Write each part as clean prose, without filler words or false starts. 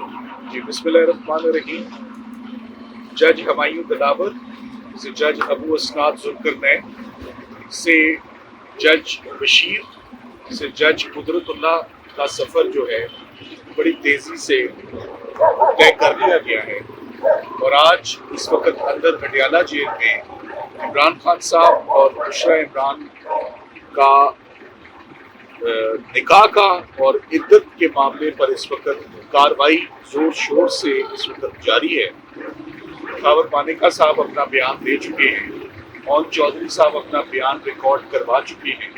जी बिस्मिल्लाहिर्रहमानिर्रहीम। जज हमायूं तदावर से जज अबू असनाद जुल्करनैन से जज बशीर से जज कुदरतुल्लाह का सफ़र जो है बड़ी तेज़ी से तय कर लिया गया है और आज इस वक्त अंदर अडियाला जेल में इमरान खान साहब और बुशरा इमरान का निकाह का और इद्दत के मामले पर इस वक्त कार्रवाई जोर शोर से इस वक्त जारी है। खावर मानेका साहब अपना बयान दे चुके हैं, मौन चौधरी साहब अपना बयान रिकॉर्ड करवा चुके हैं,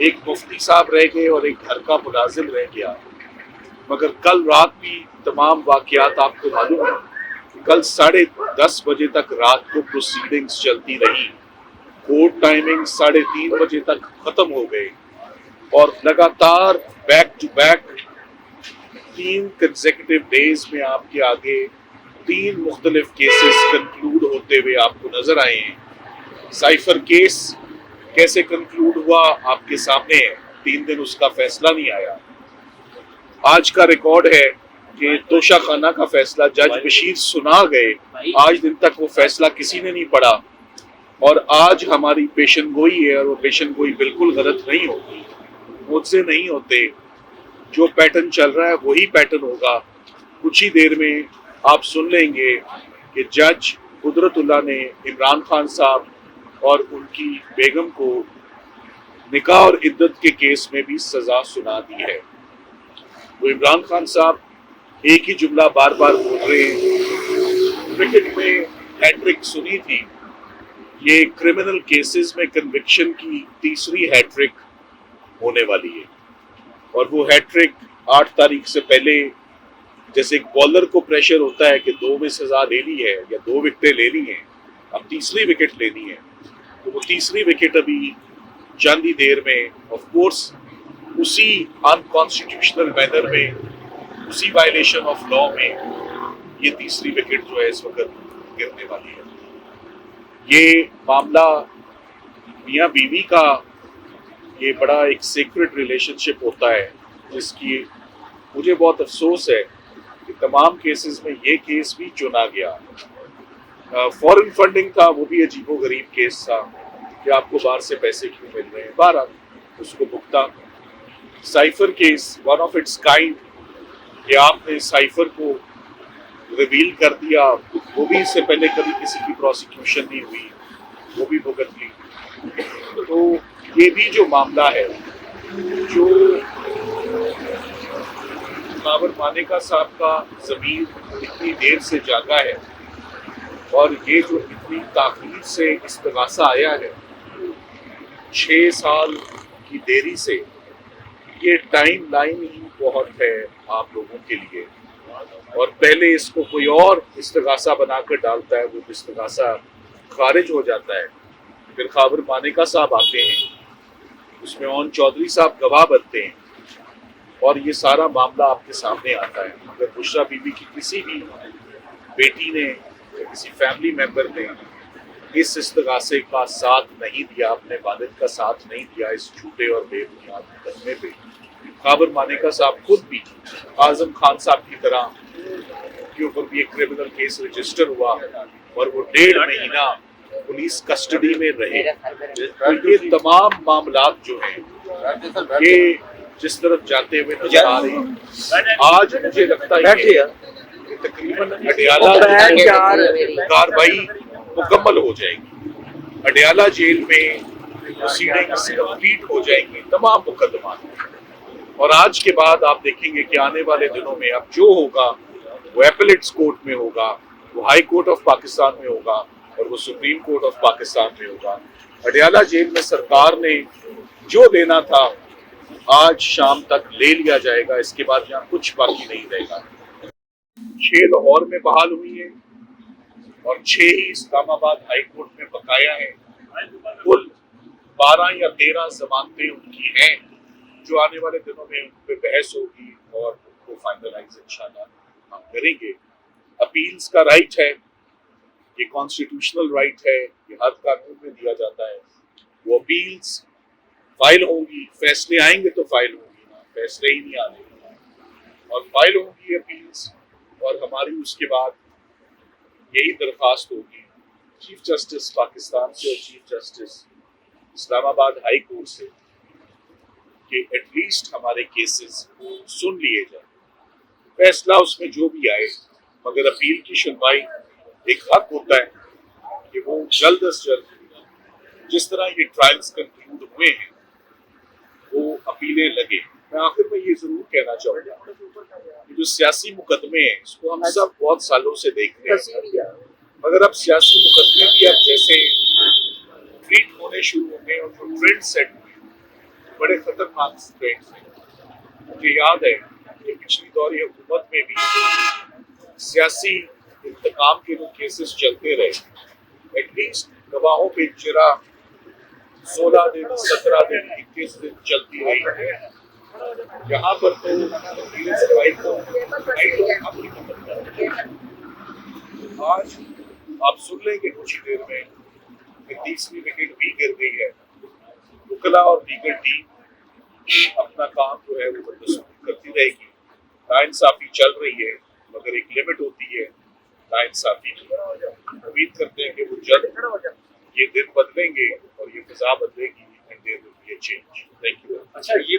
एक मुफ्ती साहब रह गए और एक घर का मुलाजिम रह गया। मगर कल रात भी तमाम वाक़यात आपको मालूम है, कल 10:30 बजे तक रात को प्रोसीडिंग्स चलती रही। कोर्ट टाइमिंग 3:30 बजे तक ख़त्म हो गए और लगातार back to back 3 consecutive days में आपके आगे 3 मुख्तलिफ केसेस कंक्लूड होते हुए आपको नजर आए हैं। साइफर केस कैसे कंक्लूड हुआ आपके सामने है, 3 दिन उसका फैसला नहीं आया। आज का रिकॉर्ड है कि तोशा खाना का फैसला जज बशीर सुना गए, आज दिन तक वो फैसला किसी ने नहीं पढ़ा और आज हमारी पेशन गोई है और वो पेशन गोई बिल्कुल गलत नहीं होगी, मुझसे नहीं होते। जो पैटर्न चल रहा है वही पैटर्न होगा। कुछ ही देर में आप सुन लेंगे कि जज कुदरतुल्लाह ने इमरान खान साहब और उनकी बेगम को निकाह और इद्दत के केस में भी सजा सुना दी है। वो इमरान खान साहब एक ही जुमला बार बार बोल रहे हैं, क्रिकेट में हैट्रिक सुनी थी, ये क्रिमिनल केसेस में कन्विक्शन की तीसरी हैट्रिक होने वाली है और वो हैट्रिक 8 तारीख से पहले, जैसे एक बॉलर को प्रेशर होता है कि 2 में सजा लेनी है या 2 विकेटें लेनी है, अब तीसरी विकेट लेनी है, तो वो तीसरी विकेट अभी चंद ही देर में ऑफ कोर्स उसी अनकॉन्स्टिट्यूशनल मैनर में, उसी वायलेशन ऑफ लॉ में ये तीसरी विकेट जो है इस वक्त गिरने वाली है। ये मामला मियाँ बीवी का ये बड़ा एक सीक्रेट रिलेशनशिप होता है, जिसकी मुझे बहुत अफसोस है कि तमाम केसेस में ये केस भी चुना गया। फॉरेन फंडिंग था, वो भी अजीबोगरीब केस था कि आपको बाहर से पैसे क्यों मिल रहे हैं, बहरहाल उसको भुगता। Cipher case one of its kind कि आपने साइफर को रिवील कर दिया, वो भी इससे पहले कभी किसी की प्रोसिक्यूशन नहीं हुई, वो भी भुगत ली। तो ये भी जो मामला है, जो खावर मानेका साहब का ज़मीर इतनी देर से जागा है और ये जो इतनी ताख़ीर से इस्तग़ासा आया है, 6 साल की देरी से, ये टाइम लाइन ही बहुत है आप लोगों के लिए। और पहले इसको कोई और इस्तग़ासा बनाकर डालता है, वो इस्तग़ासा खारिज हो जाता है, फिर खावर मानेका साहब आते हैं, उसमें मौन चौधरी साहब गवाह बनते हैं और ये सारा मामला आपके सामने आता है। अगर बुशरा बीबी की किसी भी बेटी ने या किसी फैमिली मेम्बर ने इस इस्तग़ासे का साथ नहीं दिया, अपने वालिद का साथ नहीं दिया इस झूठे और बेबुनियाद मुकदमे पे, खावर मानेका साहब खुद भी आज़म खान साहब की तरह के ऊपर भी एक क्रिमिनल केस रजिस्टर हुआ और वो 1.5 महीना पुलिस कस्टडी में रहे। तो ये तमाम मामलात जो हैं ये जिस तरफ जाते हुए नजर आ रहे हैं, आज मुझे लगता है कि तकरीबन अडियाला कार्रवाई मुकम्मल हो जाएगी, अडियाला जेल में प्रोसीडिंग्स कंप्लीट हो जाएंगी तमाम मुकदमात। और आज के बाद आप देखेंगे कि आने वाले दिनों में अब जो होगा वो एपेलेट्स कोर्ट में होगा, वो हाई कोर्ट ऑफ पाकिस्तान में होगा और वो सुप्रीम कोर्ट ऑफ पाकिस्तान में होगा। अडियाला जेल में सरकार ने जो लेना था आज शाम तक ले लिया जाएगा, इसके बाद यहाँ कुछ बाकी नहीं रहेगा। 6 लाहौर में बहाल हुई है और 6 ही इस्लामाबाद हाई कोर्ट में बकाया है। कुल 12 या 13 जमानतें उनकी हैं जो आने वाले दिनों में उन पर बहस होगी और उनको फाइनलाइज इंशाल्लाह हम करेंगे। अपील्स का राइट है, ये कॉन्स्टिट्यूशनल राइट है, ये हर कानून में दिया जाता है। वो अपील्स फाइल होंगी, फैसले आएंगे तो फाइल होंगी ना, फैसले ही नहीं आने और फाइल होंगी अपील्स اور ہماری اس کے بعد یہی درخواست ہوگی چیف جسٹس پاکستان سے اور چیف جسٹس اسلام آباد ہائی کورٹ سے کہ ایٹ لیسٹ ہمارے کیسز سن لیے جائیں. فیصلہ اس میں جو بھی آئے مگر اپیل کی سنوائی ایک حق ہوتا ہے کہ وہ جلد از جلد جس طرح یہ ٹرائلز کنکلوڈ ہوئے ہیں وہ اپیلیں لگے. میں آخر میں یہ ضرور کہنا چاہوں گا کہ جو سیاسی مقدمے ہیں اس کو ہم سب بہت سالوں سے دیکھتے ہیں مگر اب سیاسی مقدمے بھی اب جیسے ٹریٹ ہونے شروع ہو گئے اور جو ٹرینڈ سیٹ ہوئے بڑے خطرناک ٹرینڈ ہیں. مجھے یاد ہے کہ پچھلی دوری حکومت میں بھی سیاسی انتقام کے جو کیسز چلتے رہے ایٹ لیسٹ گواہوں پہ اجرا 16 دن 17 دن 21 دن چلتی رہی ہے. یہاں پر تو آج آپ سن لیں گے کچھ دیر میں کہ 30ویں وکٹ بھی گر گئی ہے. وکلا اور دیگر ٹیم اپنا کام جو ہے وہ بردستی کرتی رہے گی. ناانصافی چل رہی ہے مگر ایک لمٹ ہوتی ہے ناانصافی کی. امید کرتے ہیں کہ وہ جلد یہ دن بدلیں گے اور یہ فضا بدلے گی. Thank you.